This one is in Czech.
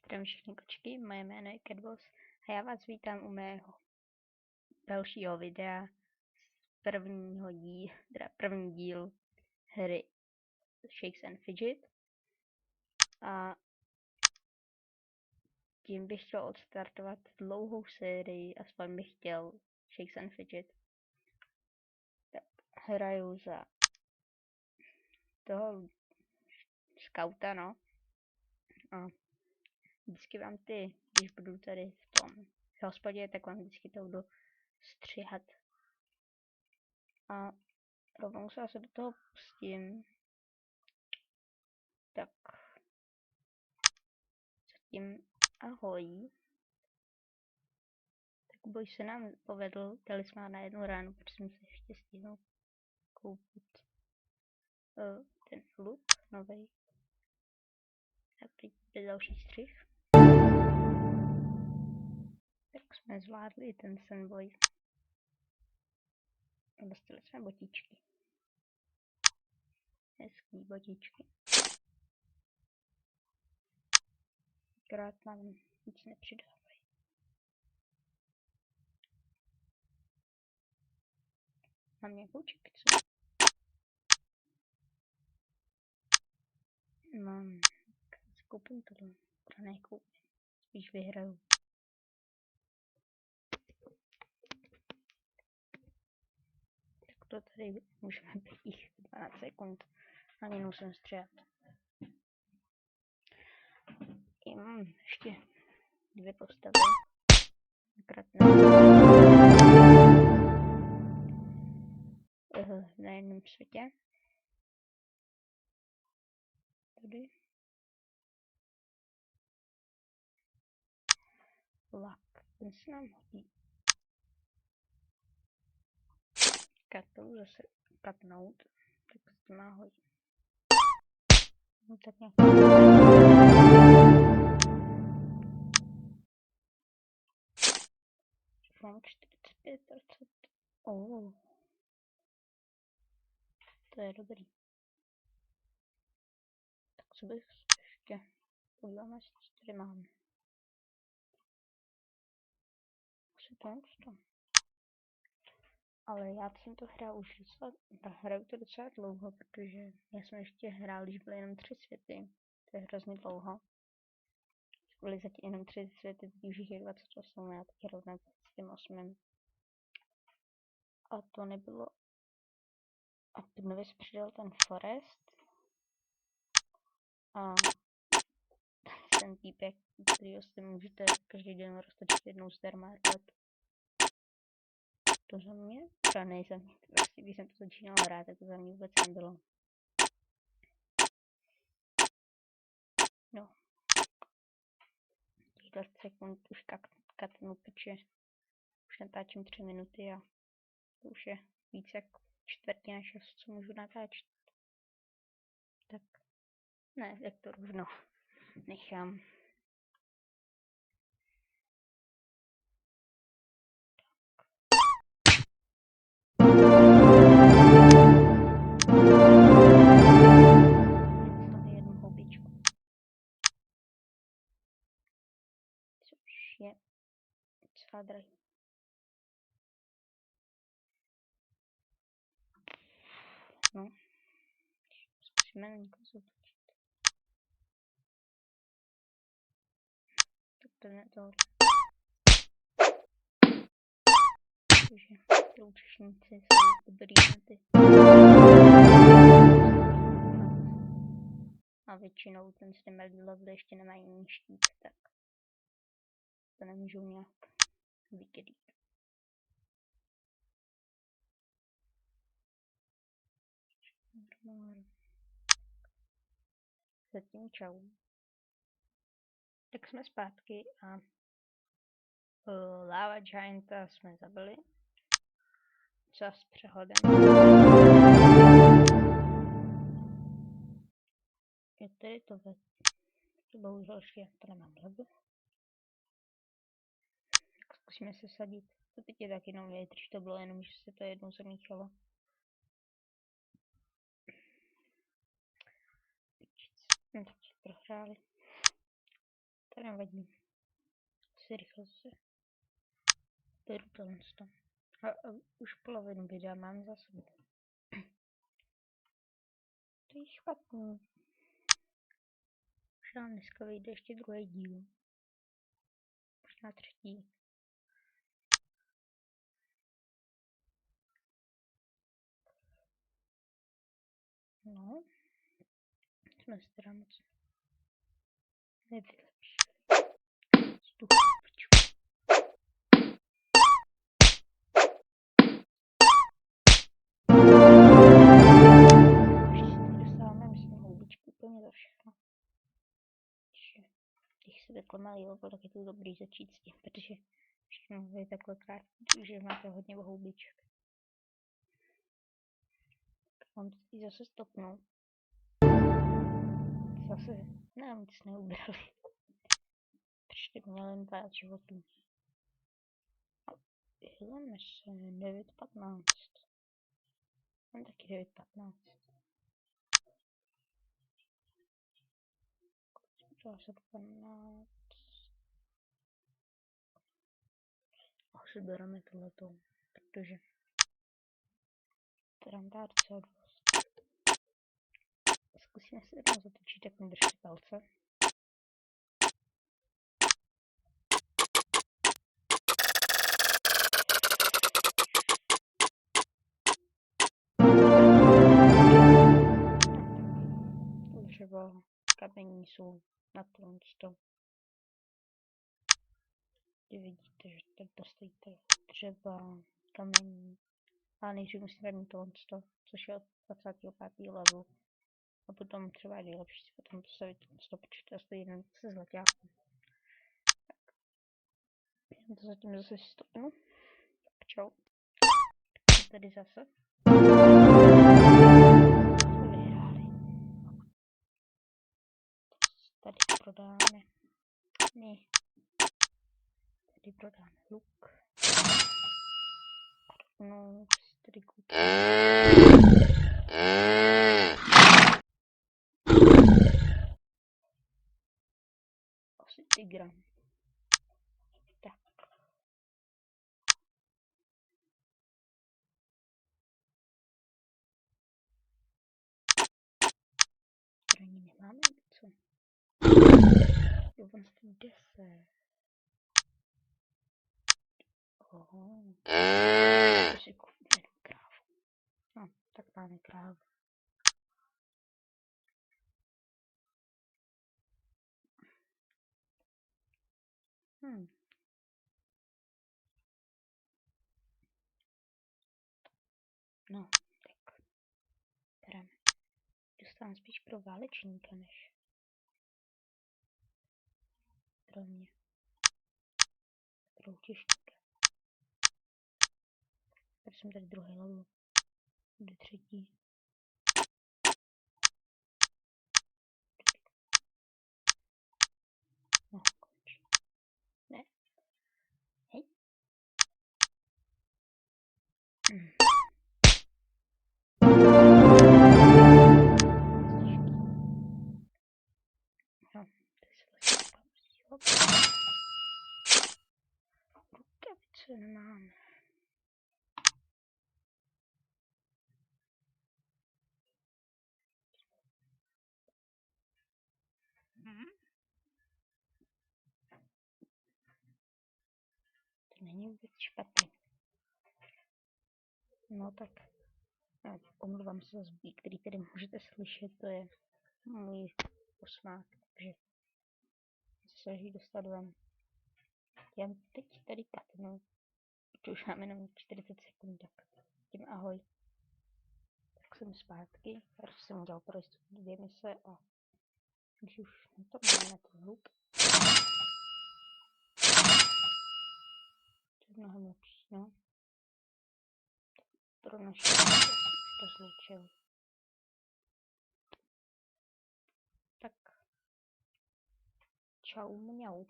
Zdravím všechny kočky, moje jméno je Catboss a já vás vítám u mého dalšího videa z první díl hry Shakes and Fidget. A tím bych chtěl odstartovat dlouhou sérii, aspoň bych chtěl Shakes and Fidget. Tak hraju za toho skauta, no. A vždycky vám když budu tady v tom hospodě, tak vám vždycky to budu stříhat. A rovnou se asi do toho pustím. Tak. Zatím ahoj. Tak boj se nám povedl, dali jsme na jednu ránu, protože jsem se ještě stihnul koupit ten luk novej. Tak teď bude další střih. Tak jsme zvládli ten senboj. Dostali jsme botičky. Hezký botičky. Akorát nám nic nepřidávají. Mám nějakou čepicu. Mám. Koupím tohle. To nekoupím. Spíš vyhraju. Tak to tady můžeme být 12 sekund. Ani musím stříhat. Mám ještě dvě postavy. Na jednom světě. Tady. Lak. Ten se nám hodí. Katou zase katnout. Tak se to má hodit. No tak nějak. Mám 45%. To je dobrý. Tak co bych ještě podíváme, co tady mám. Asi to. Ale já jsem to hrál už hraju to docela dlouho, protože já jsem ještě hrál, když byly jenom 3 světy. To je hrozně dlouho. Byly zatím jenom 3 světy, teď už je 28, já teď hraju na 28. A to nebylo. A nově se přidal ten Forest. A ten týpek, kterýho si můžete každý den roztočit jednou zdarma. To za mě? To ne za mě. Prostě když jsem to začínal hrát, tak to za mě vůbec nebylo. No. 20 sekund už katnu, protože už natáčím 3 minuty a to už je víc jak čtvrtina času, co můžu natáčet. Tak ne, jak to rovno nechám. Jednu houbičku. Což je docela drahý. No. Zkusíme na někoho zautočit. Tak to ne tohle. Takže ty útočníci jsou dobrý na ty. A většinou ten streamer level ještě nemají jiný štít, tak to nemůžou nějak vykrýt. Zatím čau. Tak jsme zpátky a Lava Gianta jsme zabili. Co s přehodem? Je tady to ve... Bohužel já to nemám level. Tak zkusíme se sadit. To teď je taky jenom větř, to bylo jenom, že se to jednou zamíchalo. Teď prohráli. To nevadí. Si rychle zase beru tohle. A už polovinu videa mám za sebou. To je špatný. Už nám dneska vyjde ještě druhý díl. Možná třetí. No. Jsme se teda moc nevylepšili. Dostáváme, myslím, houbičku úplně za všechno. Když se takhle malý level, tak je to dobrý začít s tím, protože všechno je takhle krátký, že máte hodně houbiček. On ji zase stopnul. Zase, ne, nic neubrali. Ještě měl jen 2 životů. Jdeme se 9.15. Mám taky 9.15. To se 12. Asi bereme tohleto, protože to nám dá docela dost. Zkusíme se jednou zatočit, tak mi držte palce. Třeba kamení jsou na tom stolu. Kdy vidíte, že tak dostojíte třeba kamení. A nejdřív musíme mít tohle, což je od 25. levelu. A potom třeba je nejlepší si potom postavit to, protože to stojí jen se zlaťákem. Já to zatím zase stopnu. Tak čau. Tady zase. Jsme vyhráli. Tady prodáme. Ne. Tady prodáme luk. No, tady koupíme. Asi tygra. Tak. Zbraní nemáme něco. Jo, on se 10. Oho. To si koupíme krávu. No, tak máme krávu. No, tak. Bereme. Dostávám spíš pro válečníka, než pro mě. Pro útěšníka. Tak jsem tady druhý level. Bude třetí. No, konečně. Ne. Hej. No, to se vlastně rukavice nemáme. To není vůbec špatný. No tak, omluvám se za zvuky, který tady můžete slyšet, to je můj posmák, takže se snaží dostat ven. Já teď tady katnu, protože už mám jenom 40 sekund, tak tím ahoj. Tak jsem zpátky, protože jsem udělal pro jistotu 2 mise a když už to máme na ten hluk, to je mnohem lepší, no. Pro naši rozloučil. Tak, čau mňau.